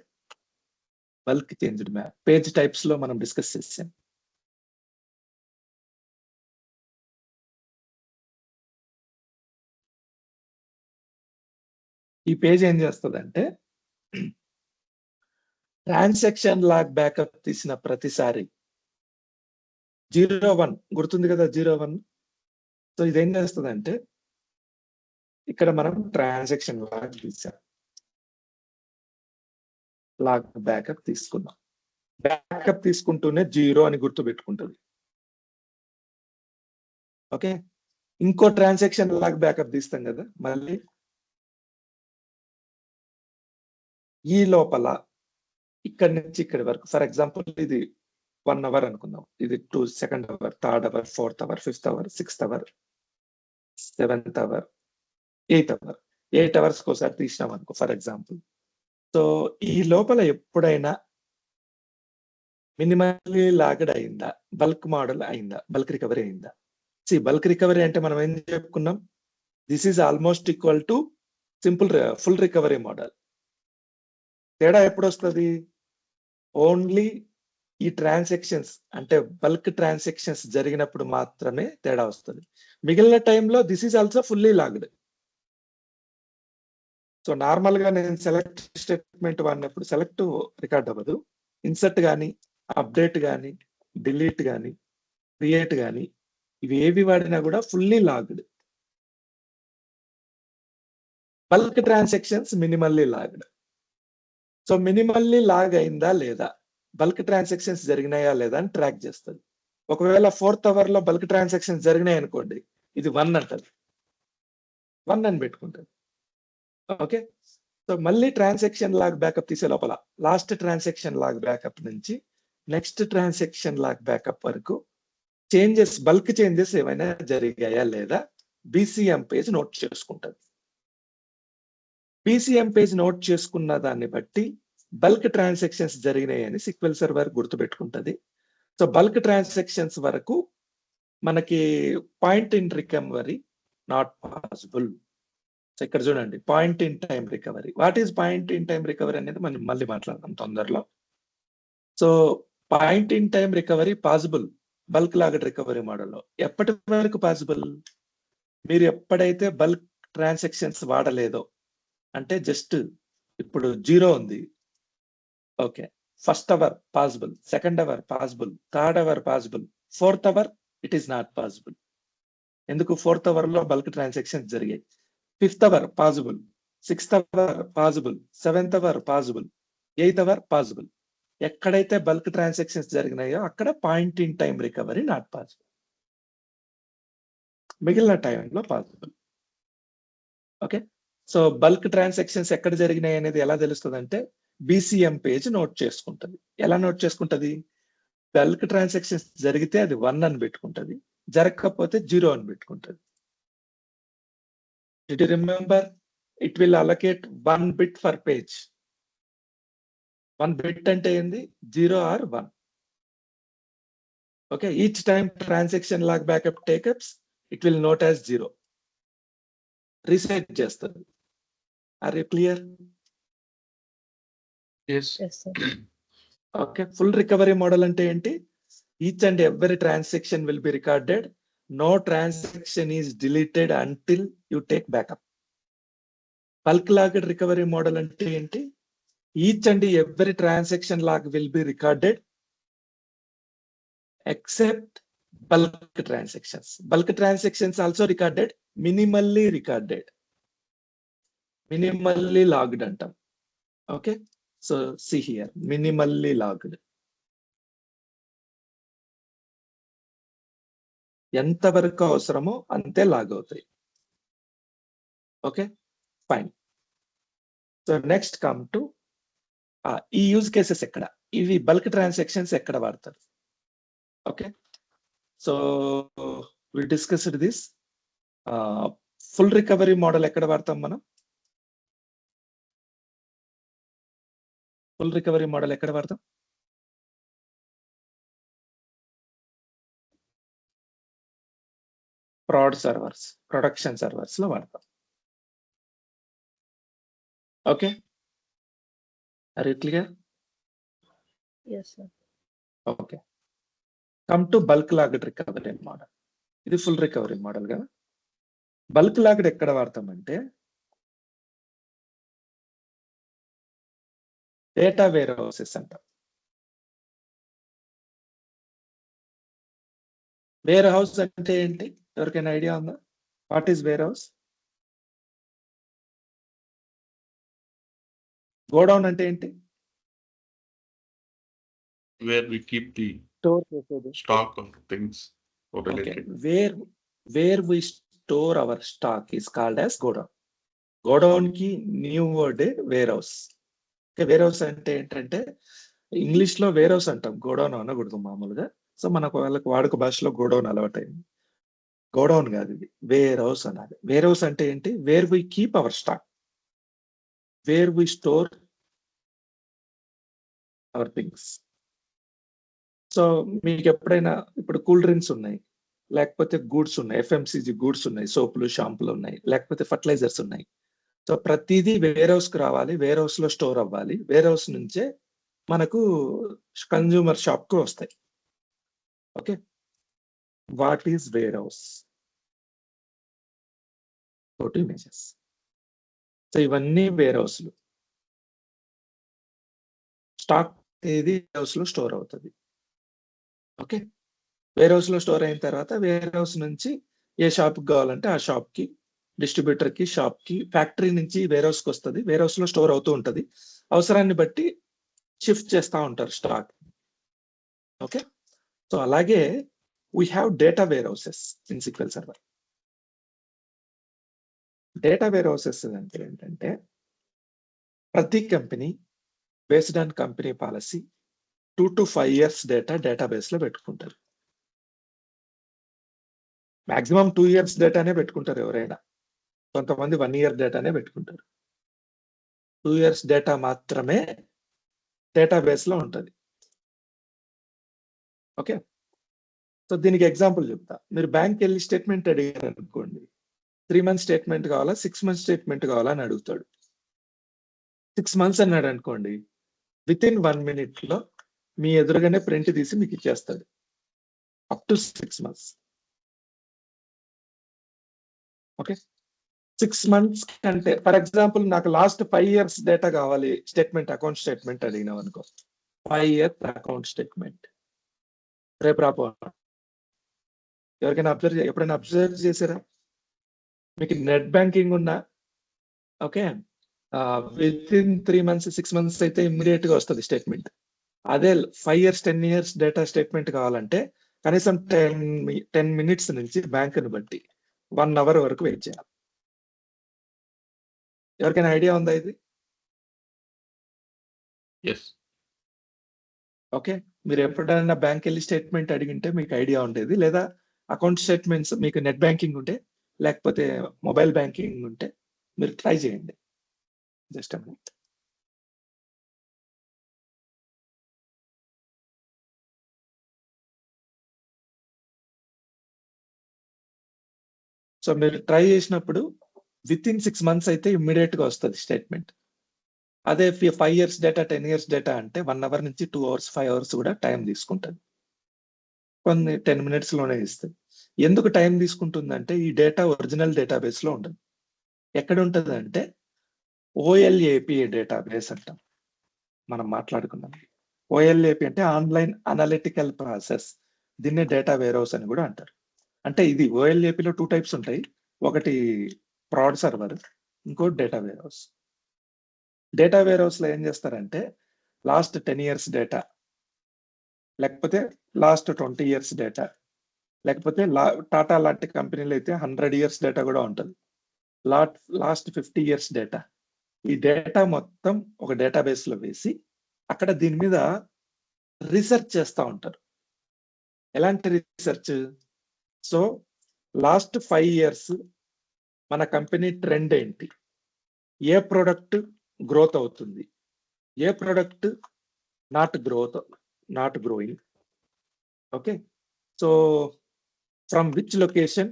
bulk changed map. Page types లో మనం discuss చేసాం. ఈ page ఏం చేస్తుందంటే transaction log backup తీసిన ప్రతిసారి 01 గుర్తుంది కదా, 01. సో ఇదేం చేస్తుందంటే ఇక్కడ మనం ట్రాన్సాక్షన్ లాగ్ తీసాం, లాగ్ బ్యాకప్ తీసుకున్నాం. బ్యాకప్ తీసుకుంటూనే 0 అని గుర్తు పెట్టుకుంటుంది. ఓకే. ఇంకో ట్రాన్సాక్షన్ లాగ్ బ్యాకప్ తీస్తాం కదా మళ్ళీ. ఈ లోపల ఇక్కడి నుంచి ఇక్కడి వరకు, ఫర్ ఎగ్జాంపుల్ ఇది 1 అవర్ అనుకుందాం. ఇది 2nd hour, 3rd hour, 4th hour, 5th hour, 6th hour, 7th hour, 8th hour. 8 hours ఒకసారి తీసినాం అనుకో ఫర్ ఎగ్జాంపుల్. సో ఈ లోపల ఎప్పుడైనా మినిమల్లీ లాగ్డ్ అయిందా, బల్క్ మోడల్ అయిందా, బల్క్ రికవరీ అయిందా? బల్క్ రికవరీ అంటే మనం ఏం చెప్పుకున్నాం? This is almost equal to full recovery model. తేడా ఎప్పుడు వస్తుంది? ఓన్లీ ఈ ట్రాన్సాక్షన్స్ అంటే బల్క్ ట్రాన్సాక్షన్స్ జరిగినప్పుడు మాత్రమే తేడా వస్తుంది. మిగిలిన టైంలో this is also fully logged. So normal గా నేను సెలెక్ట్ స్టేట్మెంట్ వాడినప్పుడు సెలెక్ట్ రికార్డ్ అవ్వదు. ఇన్సర్ట్ కానీ, అప్డేట్ కానీ, డిలీట్ కానీ, క్రియేట్ కానీ ఇవి ఏవి వాడినా కూడా fully logged. Bulk transactions minimally logged. So minimally log అయిందా లేదా, బల్క్ ట్రాన్సాక్షన్స్ జరిగినాయా లేదా అని ట్రాక్ చేస్తుంది. ఒకవేళ 4th అవర్ లో బల్క్ ట్రాన్సాక్షన్స్ జరిగినాయి అనుకోండి, ఇది 1 అంటది, 1 అని పెట్టుకుంటది. ఓకే, సో మళ్ళీ ట్రాన్సాక్షన్ లాగ్ బ్యాకప్ తీసే లోపల లాస్ట్ ట్రాన్సాక్షన్ లాగ్ బ్యాకప్ నుంచి నెక్స్ట్ ట్రాన్సాక్షన్ లాగ్ బ్యాకప్ వరకు చేంజెస్, బల్క్ చేంజెస్ ఏమైనా జరిగాయా లేదా బీసీఎం పేజ్ నోట్ చేసుకుంటది. బీసీఎం పేజ్ నోట్ చేసుకున్న దాన్ని బట్టి బల్క్ ట్రాన్సాక్షన్స్ జరిగినాయని సిక్వెల్ సర్వర్ గుర్తుపెట్టుకుంటది. సో బల్క్ ట్రాన్సాక్షన్స్ వరకు మనకి point in recovery not possible. So ఇక్కడ చూడండి, point in time recovery. What is point in time recovery అనేది మనం మళ్ళీ మాట్లాడదాం తొందరలో. So point in time recovery possible bulk logged recovery మోడల్లో. ఎప్పటి వరకు పాసిబుల్? మీరు ఎప్పుడైతే బల్క్ ట్రాన్సాక్షన్స్ వాడలేదో, అంటే జస్ట్ ఇప్పుడు 0 ఉంది, okay, 1st hour possible, 2nd hour possible, 3rd hour possible, 4th hour it is not possible. ఎందుకు? 4th అవర్ లో బల్క్ ట్రాన్సాక్షన్స్ జరిగాయి. 5th hour possible, 6th hour possible, 7th hour possible, 8th hour possible. ఎక్కడైతే bulk transactions జరిగినాయో అక్కడ point in time recovery not possible. మిగిలిన టైంలో possible. Okay, so bulk transactions ఎక్కడ జరిగినాయి అనేది ఎలా తెలుస్తుంది అంటే బీసీఎం పేజ్ నోట్ చేసుకుంటది. ఎలా నోట్ చేసుకుంటది? బల్క్ ట్రాన్సాక్షన్స్ జరిగితే అది 1 అని పెట్టుకుంటది, జరగకపోతే 0 అని పెట్టుకుంటది. Did you remember? It will allocate 1 bit for page. 1 bit అంటే ఏంది? 0 or 1. Okay, each time transaction log backup takeups, it will note as 0. Reset చేస్తుంది. Are you clear? Yes. Yes, sir. Okay, full recovery model అంటే ఏంటి? Each and every transaction will be recorded. No transaction is deleted until you take backup. Bulk logged recovery model అంటే ఏంటి? Each and every transaction log will be recorded except bulk transactions. Bulk transactions also recorded, minimally recorded. Minimally logged antam. Okay, so see here, minimally logged. ఎంత వరకు అవసరమో అంతే log అవుతాయి. Okay, fine. So next come to ఈ use cases ఎక్కడ, ఇవి bulk transactions ఎక్కడ వాడతారు? Okay, so we discussed this. Full recovery model ఎక్కడ వాడతాం మనం? ఫుల్ రికవరీ మోడల్ ఎక్కడ వాడతాం? ప్రాడ్ సర్వర్స్, ప్రొడక్షన్ సర్వర్స్ లో వాడతాం. Okay, are you clear? Yes, sir. Okay, come to bulk logged recovery model. ఇది ఫుల్ రికవరీ మోడల్ కదా. Bulk logged ఎక్కడ వాడతామంటే డేటా వేర్ హౌసెస్ అంటాం. వేర్ హౌస్ అంటే ఏంటి? ఎవరికైనా ఐడియా ఉందా? What is warehouse? Godown అంటే ఏంటి? Where we keep the Store చేసేది. stock of things or Okay, related. where we store our stock is called as godown. Godown కి new word warehouse. Warehouse అంటే ఏంటంటే English లో wear house అంటాం, godown అనకూడదు మామూలుగా. So మనకు వాళ్ళకి వాడుక భాషలో గోడౌన్ అలవాటైంది. గోడౌన్ కాదు ఇది, వేర్ హౌస్ అనాలి. వేర్ హౌస్ అంటే ఏంటి? Where we keep our stock, where we store our things. So మీకు ఎప్పుడైనా ఇప్పుడు కూల్ డ్రింక్స్ ఉన్నాయి, లేకపోతే గూడ్స్ ఉన్నాయి, ఎఫ్ఎంసీజీ గూడ్స్ ఉన్నాయి, సోపులు షాంపులు ఉన్నాయి, లేకపోతే ఫర్టిలైజర్స్ ఉన్నాయి. సో ప్రతిదీ వేర్ హౌస్ కి రావాలి, వేర్ హౌస్ లో స్టోర్ అవ్వాలి, వేర్ హౌస్ నుంచే మనకు కన్జ్యూమర్ షాప్ కు వస్తాయి. Okay, what is wear house? Photo images. So ఇవన్నీ వేర్ హౌస్లు. స్టాక్ ఏది హౌస్ లో స్టోర్ అవుతుంది. ఓకే, వేర్ హౌస్ లో స్టోర్ అయిన తర్వాత వేర్ హౌస్ నుంచి ఏ షాప్ కావాలంటే ఆ షాప్ కి, డిస్ట్రిబ్యూటర్ కి, షాప్ కి, ఫ్యాక్టరీ నుంచి వేర్ హౌస్ కి వస్తుంది. వేర్ హౌస్ లో స్టోర్ అవుతూ ఉంటది. అవసరాన్ని బట్టి షిఫ్ట్ చేస్తూ ఉంటారు స్టాక్. ఓకే, సో అలాగే we have data warehouses in SQL server. Data warehouses అంటే ఏంటంటే ప్రతి company based on company policy 2 to 5 years database లో పెట్టుకుంటారు. మాక్సిమం 2 years డేటానే పెట్టుకుంటారు ఎవరైనా. కొంతమంది 1 year డేటానే పెట్టుకుంటారు. 2 years డేటా మాత్రమే డేటాబేస్ లో ఉంటుంది. ఓకే, సో దీనికి ఎగ్జాంపుల్ చెప్తా. మీరు బ్యాంక్ వెళ్ళి స్టేట్మెంట్ అడిగారు అనుకోండి, 3 months స్టేట్మెంట్ కావాలా, 6 months స్టేట్మెంట్ కావాలా అని అడుగుతాడు. 6 months అన్నాడు అనుకోండి, విత్ ఇన్ 1 minute లో మీ ఎదురుగానే ప్రింట్ తీసి మీకు ఇచ్చేస్తాడు. Up to 6 months. Okay, 6 months కంటే ఫర్ ఎగ్జాంపుల్ నాకు లాస్ట్ 5 years డేటా కావాలి, అకౌంట్ స్టేట్మెంట్ అడిగినాం అనుకో, 5 years అకౌంట్ స్టేట్మెంట్ రేపు రాపో. ఎవరికైనా ఎప్పుడైనా అబ్జర్వ్ చేశారా? మీకు నెట్ బ్యాంకింగ్ ఉన్నా, okay, with in 3 months 6 months అయితే ఇమ్మీడియట్ గా వస్తుంది స్టేట్మెంట్. అదే 5 years 10 years డేటా స్టేట్మెంట్ కావాలంటే కనీసం 10 minutes నుంచి బ్యాంకుని బట్టి 1 hour వరకు వెయిట్ చేయాలి. ఎవరికైనా ఐడియా ఉందా ఇది? Yes. ఓకే, మీరు ఎప్పుడైనా బ్యాంక్ వెళ్ళి స్టేట్మెంట్ అడిగింటే మీకు ఐడియా ఉండేది. లేదా అకౌంట్ స్టేట్మెంట్స్ మీకు నెట్ బ్యాంకింగ్ ఉంటే, లేకపోతే మొబైల్ బ్యాంకింగ్ ఉంటే మీరు ట్రై చేయండి. Just minute. సో మీరు ట్రై చేసినప్పుడు విత్ ఇన్ 6 months అయితే ఇమ్మీడియట్ గా వస్తుంది స్టేట్మెంట్. అదే 5 years డేటా 10 years డేటా అంటే 1 hour నుంచి 2 hours 5 hours కూడా టైం తీసుకుంటుంది. కొన్ని 10 minutes లోనే ఇస్తుంది. ఎందుకు టైం తీసుకుంటుందంటే ఈ డేటా ఒరిజినల్ డేటాబేస్ లో ఉండదు. ఎక్కడ ఉంటుంది అంటే OLAP డేటాబేస్ అంటాం. మనం మాట్లాడుకున్నాం. OLAP అంటే ఆన్లైన్ అనలిటికల్ ప్రాసెస్. దీన్నే డేటా వేర్ హౌస్ అని కూడా అంటారు. అంటే ఇది OLAP లో 2 types ఉంటాయి. ఒకటి ప్రాడ్ సర్వర్, ఇంకోటి data warehouse. Data warehouse లో ఏం చేస్తారంటే లాస్ట్ 10 years డేటా, లేకపోతే లాస్ట్ 20 years డేటా, లేకపోతే టాటా లాంటి కంపెనీలు అయితే 100 years డేటా కూడా ఉంటుంది. లాస్ట్ 50 years డేటా, ఈ డేటా మొత్తం ఒక డేటాబేస్ లో వేసి అక్కడ దీని మీద రీసెర్చ్ చేస్తూ ఉంటారు. ఎలాంటి రీసెర్చ్? సో లాస్ట్ 5 years మన కంపెనీ ట్రెండ్ ఏంటి, ఏ ప్రొడక్ట్ గ్రోత్ అవుతుంది, ఏ product not growing. Okay, so from which location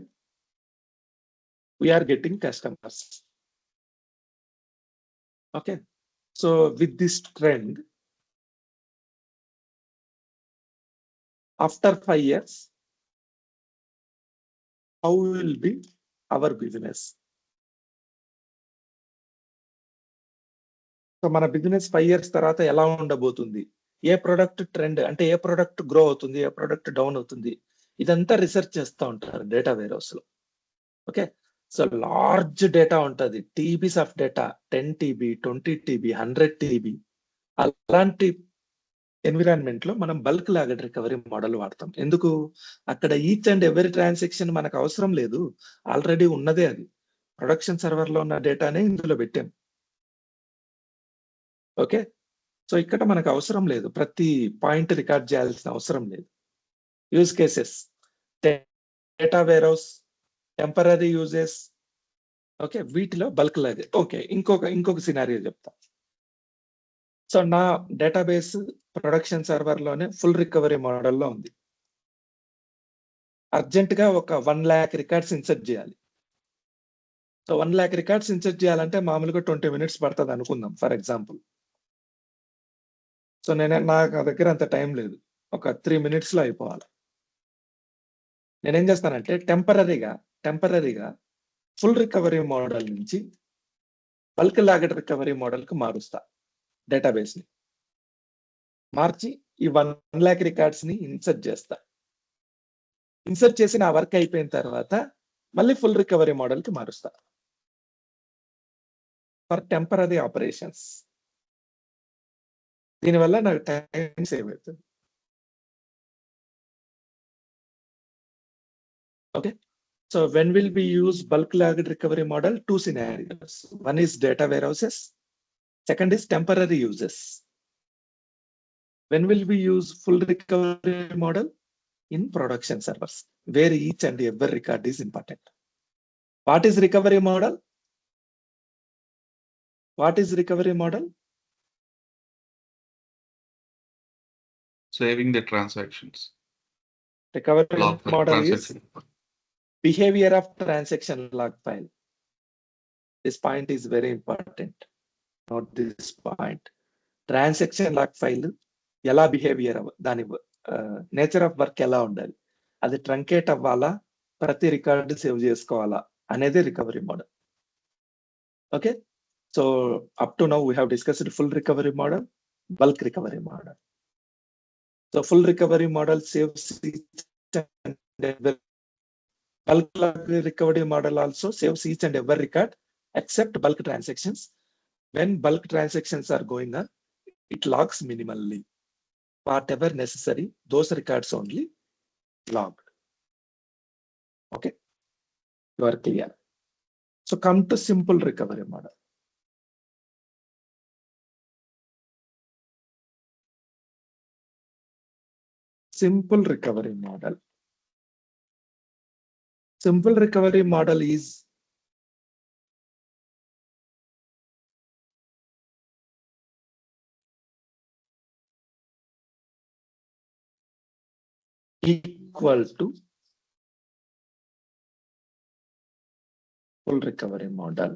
we're getting customers. Okay, so with this trend after 5 years how will be our business? సో మన business 5 years తర్వాత ఎలా ఉండబోతుంది, ఏ ప్రొడక్ట్ ట్రెండ్ అంటే ఏ ప్రొడక్ట్ గ్రో అవుతుంది, ఏ ప్రొడక్ట్ డౌన్ అవుతుంది, ఇదంతా రీసెర్చ్ చేస్తూ ఉంటారు డేటా వేర్ హౌస్ లో. ఓకే, సో లార్జ్ డేటా ఉంటుంది, TBs of data, 10 TB 20 TB 100 TB. అలాంటి ఎన్విరాన్మెంట్ లో మనం బల్క్ లాగెడ్ రికవరీ మోడల్ వాడతాం. ఎందుకు? అక్కడ ఈచ్ అండ్ ఎవరీ ట్రాన్సాక్షన్ మనకు అవసరం లేదు, ఆల్రెడీ ఉన్నదే. అది ప్రొడక్షన్ సర్వర్ లో ఉన్న డేటానే ఇందులో పెట్టాం. ఓకే, సో ఇక్కడ మనకు అవసరం లేదు, ప్రతి పాయింట్ రికార్డ్ చేయాల్సిన అవసరం లేదు. Use cases, data warehouse, temporary uses. Okay, వీటిలో బల్క్ లాగే. ఓకే, ఇంకొక సినారియో చెప్తా. సో నా డేటాబేస్ ప్రొడక్షన్ సర్వర్ లోనే ఫుల్ రికవరీ మోడల్లో ఉంది. అర్జెంట్ గా ఒక 1 lakh రికార్డ్స్ ఇన్సర్ట్ చేయాలి. సో 1 lakh రికార్డ్స్ ఇన్సర్ట్ చేయాలంటే మామూలుగా 20 minutes పడుతుంది అనుకుందాం ఫర్ ఎగ్జాంపుల్. సో నాకు దగ్గర అంత టైం లేదు, ఒక 3 minutes లో అయిపోవాలి. నేనేం చేస్తానంటే టెంపరీగా ఫుల్ రికవరీ మోడల్ నుంచి బల్క్ లాగెడ్ రికవరీ మోడల్ కు మారుస్తా. డేటాబేస్ ని మార్చి ఈ 1 lakh రికార్డ్స్ ని ఇన్సర్ట్ చేస్తా. ఇన్సర్ట్ చేసిన ఆ వర్క్ అయిపోయిన తర్వాత మళ్ళీ ఫుల్ రికవరీ మోడల్ కి మారుస్తా ఫర్ టెంపరరీ ఆపరేషన్స్. దీనివల్ల నాకు టైం సేవ్ అవుతుంది. Okay, so when will be use bulk logged recovery model? 2 scenarios. One is data warehouses, second is temporary uses. When will we use full recovery model? In production servers, where each and every record is important. What is recovery model? What is recovery model? Saving the transactions. Recovery Log file, model is transaction. behavior of transaction log file. This point is very important. Note this point. Transaction log file ఎలా behaviour దాని nature of work ఎలా ఉండాలి, అది truncate అవ్వాలా, ప్రతి record save చేసుకోవాలా అనేది recovery model. Okay, so up to now we have discussed full recovery model, bulk recovery model. So full recovery model saves bulk recovery model also saves each and every record except bulk transactions. When bulk transactions are going on, it logs minimally. Whatever necessary, those records only logged. Okay, you are clear. So come to simple recovery model. Simple recovery model. Simple recovery model is equal to full recovery model.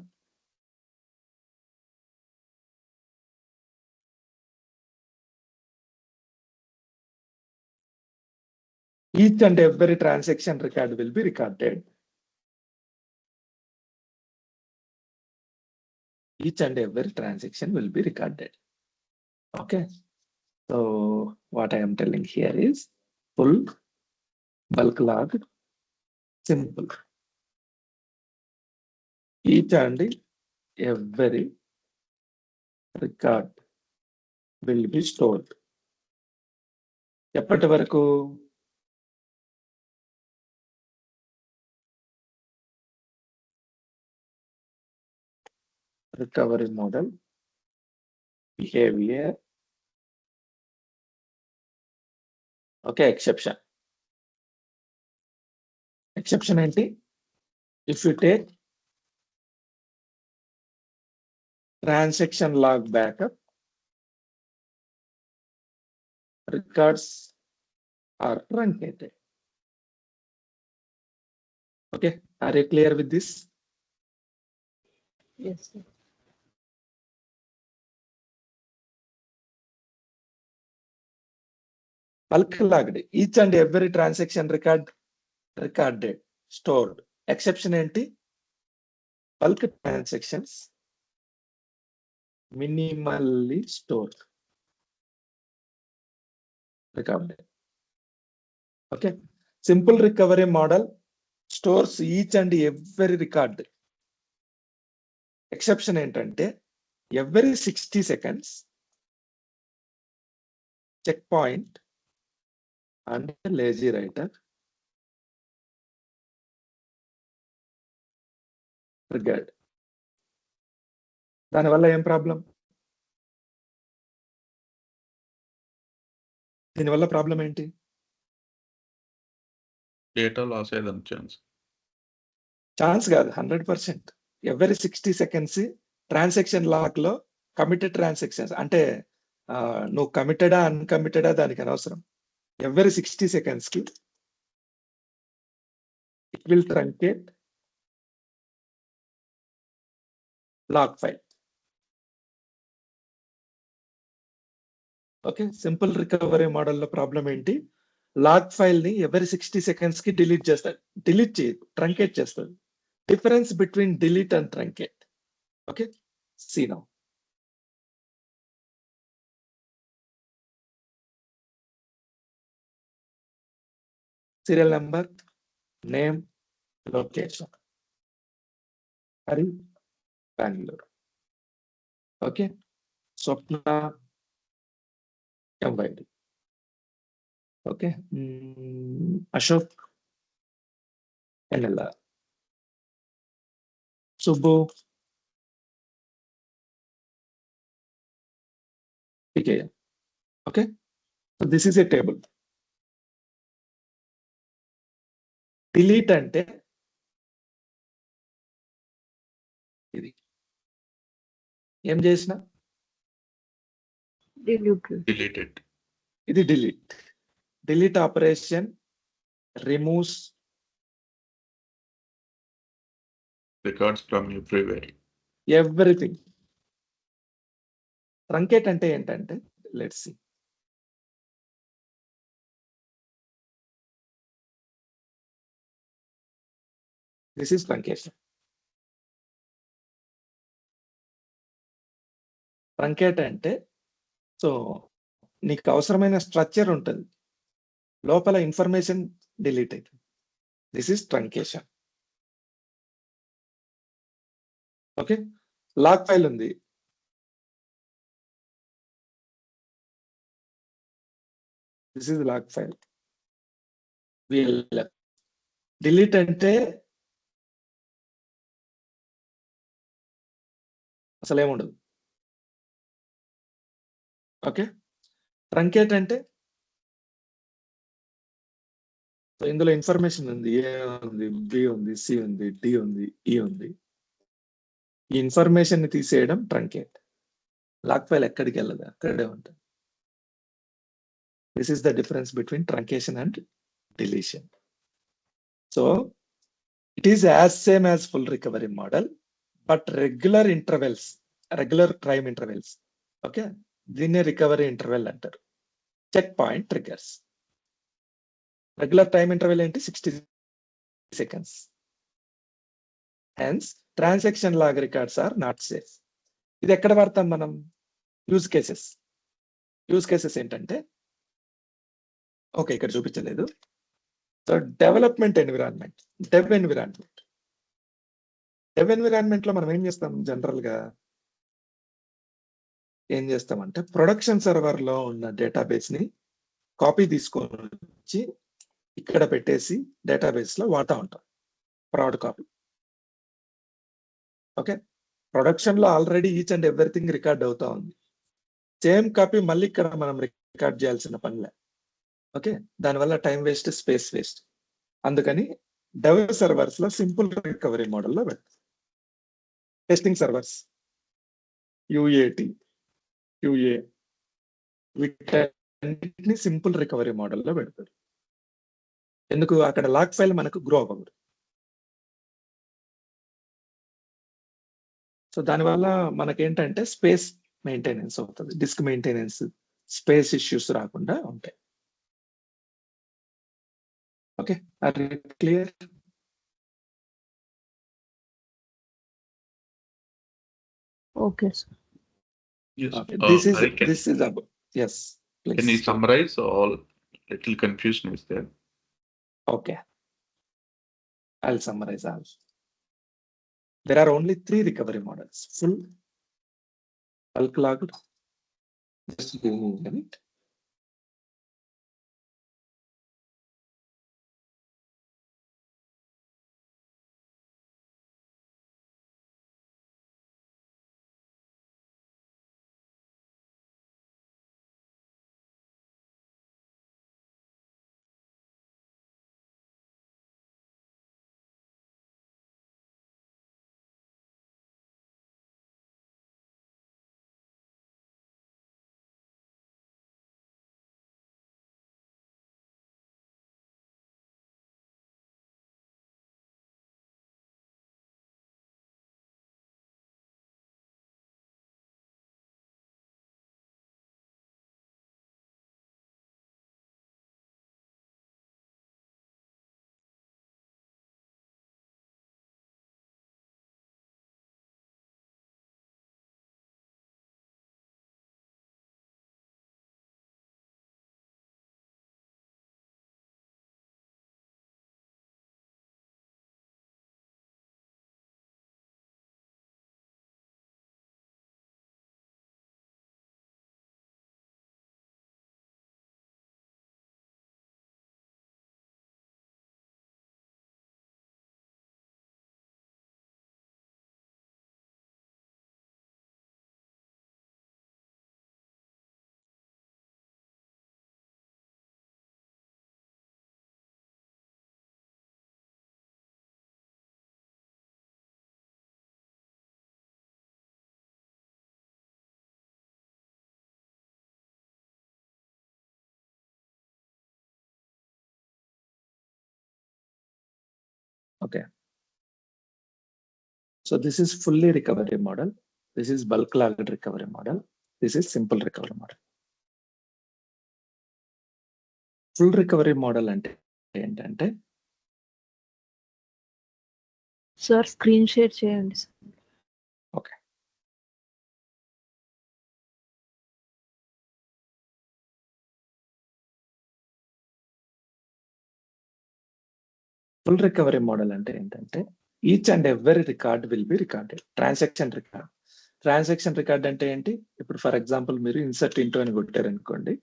Each and every transaction record will be recorded. Each and every transaction will be recorded. Okay, so what I am telling here is full, bulk logged, simple. Each and every record will be stored. ఎప్పటి వరకు? Recovery model, behavior, okay, exception. Exception ఏంటి? If you take transaction log backup, records are truncated. Okay, are you clear with this? Yes, sir. Bulk logged, each and every transaction recorded, stored. Exception ఏంటి? Bulk transactions minimally stored, recorded. Okay, simple recovery model stores each and every record. Exception ఏంటంటే every 60 seconds checkpoint and lazy writer triggered. దానివల్ల ఏం problem? దీనివల్ల problem ఏంటి? Data loss అయ్యేదాని chance. Chance కాదు, 100%. Every 60 seconds transaction log లో committed transactions అంటే నువ్వు కమిటెడా అన్కమిటెడా దానికి అనవసరం. ఎవరీ 60 seconds కి it will truncate log file. Okay, simple recovery మోడల్లో ప్రాబ్లం ఏంటి? లాగ్ ఫైల్ ని ఎవరీ 60 seconds కి డిలీట్ చేస్తాడు. డిలీట్ చేయదు, ట్రంకేట్ చేస్తాడు. Difference between delete and truncate. Okay, see now. serial number, name, location. Hari, Bangalore. Okay. Swapna, MYD. Okay. Ashok, NLR. Subbu, PKM. Okay. So this is a table. Delete అంటే ఇది ఏం చేసిన Deleted. Deleted. ఇది delete operation removes Records from everywhere. everything. Truncate అంటే ఏంటంటే let's see. This is truncation. Truncate అంటే so నీకు అవసరమైన స్ట్రక్చర్ ఉంటుంది, లోపల ఇన్ఫర్మేషన్ డిలీట్ అవుతుంది. This is truncation. Okay. Log file ఉంది, this is log file. Delete అంటే అసలు ఏముండదు. ఓకే. ట్రంకేట్ అంటే ఇందులో ఇన్ఫర్మేషన్ ఉంది, ఏ ఉంది, బి ఉంది, సి ఉంది, డి ఉంది, ఈ ఉంది. ఈ ఇన్ఫర్మేషన్ ని తీసేయడం ట్రంకేట్. లాగ్ ఫైల్ ఎక్కడికి వెళ్ళదు, అక్కడే ఉంటుంది. This is the difference between truncation and deletion. So it is as same as full recovery model, but regular time intervals. Okay. దీన్నే రికవరీ ఇంటర్వెల్ అంటారు. Check point triggers. Regular time interval ఏంటి? 60 seconds. Hence transaction log records are not safe. ఇది ఎక్కడ వాడతాం మనం? Use cases ఏంటంటే, okay ఇక్కడ చూపించలేదు. So development environment, dev environment లో మనం ఏం చేస్తాం? జనరల్ గా ఏం చేస్తామంటే ప్రొడక్షన్ సర్వర్ లో ఉన్న డేటాబేస్ ని కాపీ తీసుకొని వచ్చి ఇక్కడ పెట్టేసి డేటాబేస్ లో వాడుతూ ఉంటాం. Proud copy. ఓకే. ప్రొడక్షన్ లో already each and everything record అవుతా ఉంది. సేమ్ కాపీ మళ్ళీ ఇక్కడ మనం రికార్డ్ చేయాల్సిన పనిలే. ఓకే. దానివల్ల టైం వేస్ట్, స్పేస్ వేస్ట్. అందుకని డెవ్ సర్వర్స్ లో సింపుల్ రికవరీ మోడల్లో పెడతాం. టెస్టింగ్ సర్వర్స్, యుఏటి, QA, వీటన్నిటిని సింపుల్ రికవరీ మోడల్లో పెడతారు. ఎందుకు? అక్కడ లాగ్ ఫైల్ మనకు గ్రో అవ్వదు. సో దానివల్ల మనకేంటంటే స్పేస్ మెయింటెనెన్స్ అవుతుంది, డిస్క్ మెయింటెనెన్స్, స్పేస్ ఇష్యూస్ రాకుండా ఉంటాయి. Okay. Are it clear? Okay, sir. Yes. Okay. Hari, This is about, yes, please. can you summarize all? Little confusion is there. Okay. I'll summarize all. There are only 3 recovery models: full, bulk logged. Just give me a minute. Okay. So this is fully recovery model. This is bulk logged recovery model. This is simple recovery model. Full recovery model అంటే ఏంటంటే sir screen share చేయండి sir. Okay, full recovery model అంటే ఏంటంటే each and every record will be recorded. Transaction record అంటే ఏంటి? ఇప్పుడు for example మీరు insert into అని కొట్టారు అనుకోండి,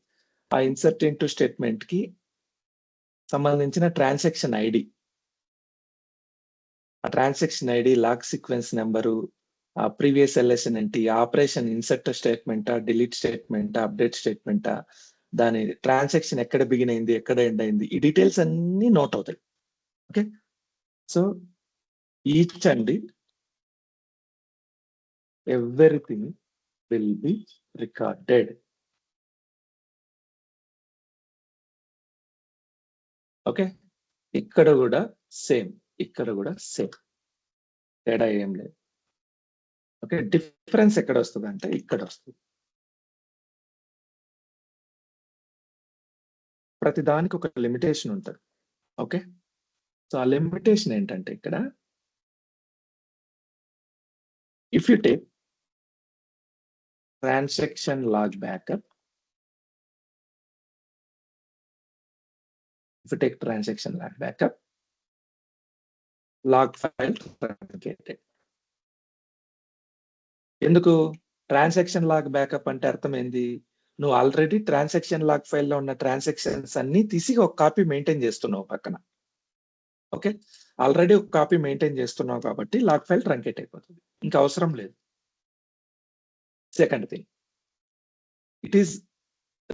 ఆ ఇన్సర్ట్ ఇంటూ స్టేట్మెంట్ కి సంబంధించిన ట్రాన్సాక్షన్ ఐడి, ఆ transaction ID, log sequence number, ఆ ప్రీవియస్ ఎల్ఎస్ఎన్ ఏంటి, ఆపరేషన్ ఇన్సర్ట్ స్టేట్మెంటా, డిలీట్ స్టేట్మెంటా, అప్డేట్ స్టేట్మెంటా, దాని ట్రాన్సాక్షన్ ఎక్కడ బిగిన్ అయింది, ఎక్కడ ఎండ్ అయింది, ఈ డీటెయిల్స్ అన్ని నోట్ అవుతాయి. Okay, so each and everything will be recorded. Okay, ఇక్కడ కూడా సేమ్, ఇక్కడ కూడా సేమ్, తేడా ఏం లేదు. ఓకే, డిఫరెన్స్ ఎక్కడ వస్తుంది అంటే ఇక్కడ వస్తుంది. ప్రతి దానికి ఒక లిమిటేషన్ ఉంటుంది. ఓకే, సో ఆ లిమిటేషన్ ఏంటంటే ఇక్కడ if you take transaction log backup, log file truncated. ఎందుకు ట్రాన్సాక్షన్ లాగ్ బ్యాకప్ అంటే అర్థం ఏంది? నువ్వు ఆల్రెడీ ట్రాన్సాక్షన్ లాగ్ ఫైల్లో ఉన్న ట్రాన్సాక్షన్స్ అన్ని తీసి ఒక కాపీ మెయింటైన్ చేస్తున్నావు పక్కన. ఓకే, ఆల్రెడీ ఒక కాపీ మెయింటైన్ చేస్తున్నావు కాబట్టి లాగ్ ఫైల్ ట్రంకేట్ అయిపోతుంది, ఇంకా అవసరం లేదు. Second thing, it is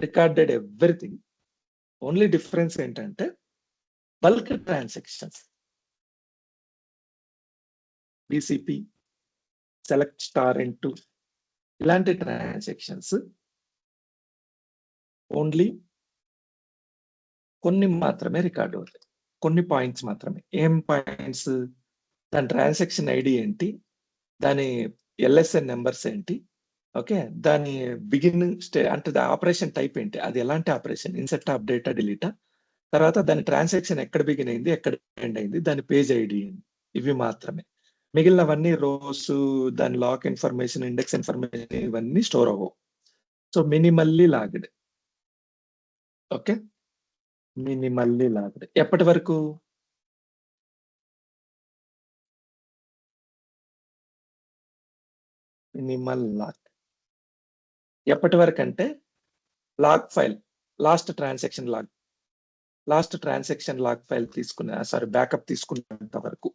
recorded everything. Only difference ఏంటంటే bulk transactions, BCP, select star into ఇలాంటి ట్రాన్సాక్షన్స్ ఓన్లీ కొన్ని మాత్రమే రికార్డ్ అవుతాయి, కొన్ని పాయింట్స్ మాత్రమే. ఏం పాయింట్స్? దాని ట్రాన్సాక్షన్ ఐడి ఏంటి, దాని ఎల్ఎస్ఎన్ నెంబర్స్ ఏంటి, ఓకే, దాని బిగినింగ్ అంటే ఆపరేషన్ టైప్ ఏంటి, అది ఎలాంటి ఆపరేషన్, ఇన్సర్ట్, అప్డేటా, డిలీటా, తర్వాత దాని ట్రాన్సాక్షన్ ఎక్కడ బిగిన్ అయింది, ఎక్కడ ఎండ్ అయింది, దాని పేజ్ ఐడి, ఇవి మాత్రమే. మిగిలినవన్నీ రోస్, దాని లాక్ ఇన్ఫర్మేషన్, ఇండెక్స్ ఇన్ఫర్మేషన్, ఇవన్నీ స్టోర్ అవ్వవు. So minimally logged. Okay, minimally logged. ఎప్పటి వరకు? మినిమల్ లాగ్ ఎప్పటి వరకు అంటే log file last transaction log file backup తీసుకున్నంత వరకు.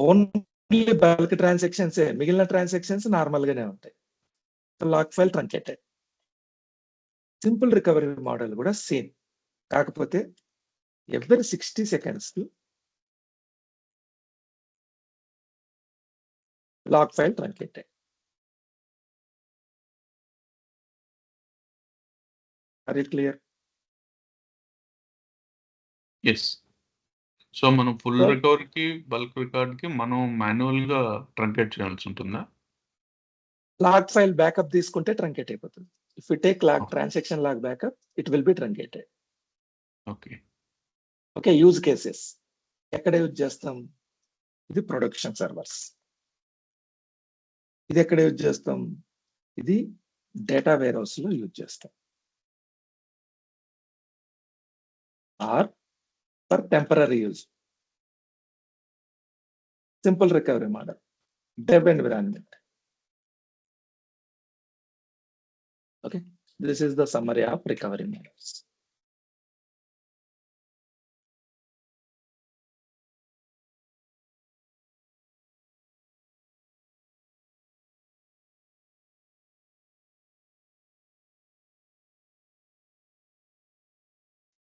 ఓన్లీ బల్క్ ట్రాన్సాక్షన్స్, మిగిలిన ట్రాన్సాక్షన్స్ నార్మల్ గానే ఉంటాయి. Log file truncated. Simple recovery model కూడా సేమ్, కాకపోతే every 60 seconds log file truncated. Are it clear? Yes. So మనం ఫుల్ So- రికవరీకి bulk రికార్డ్కి మనం మాన్యువల్ గా ట్రంకేట్ చేయాల్సి ఉంటుందా? లాగ్ ఫైల్ బ్యాకప్ తీసుకుంటే ట్రంకేట్ అయిపోతుంది. If you take log Okay. Transaction log backup, it will be truncated. Okay. Okay, use cases ఎక్కడ యూజ్ చేస్తాం? ఇది ప్రొడక్షన్ సర్వర్స్. ఇది ఎక్కడ యూజ్ చేస్తాం? ఇది డేటా వేర్ హౌస్ లో యూజ్ చేస్తాం. Or for temporary use, simple recovery model, dev environment. Okay, this is the summary of recovery models.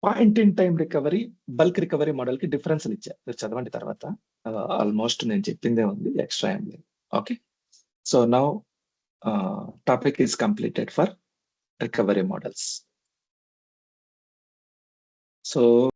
Point in time recovery, bulk recovery model కి difference ఇచ్చా, మీరు చదవండి తర్వాత. ఆల్మోస్ట్ నేను చెప్పిందే ఉంది, ఎక్స్ట్రా ఏం లేదు. Okay, so now topic is completed for recovery models. So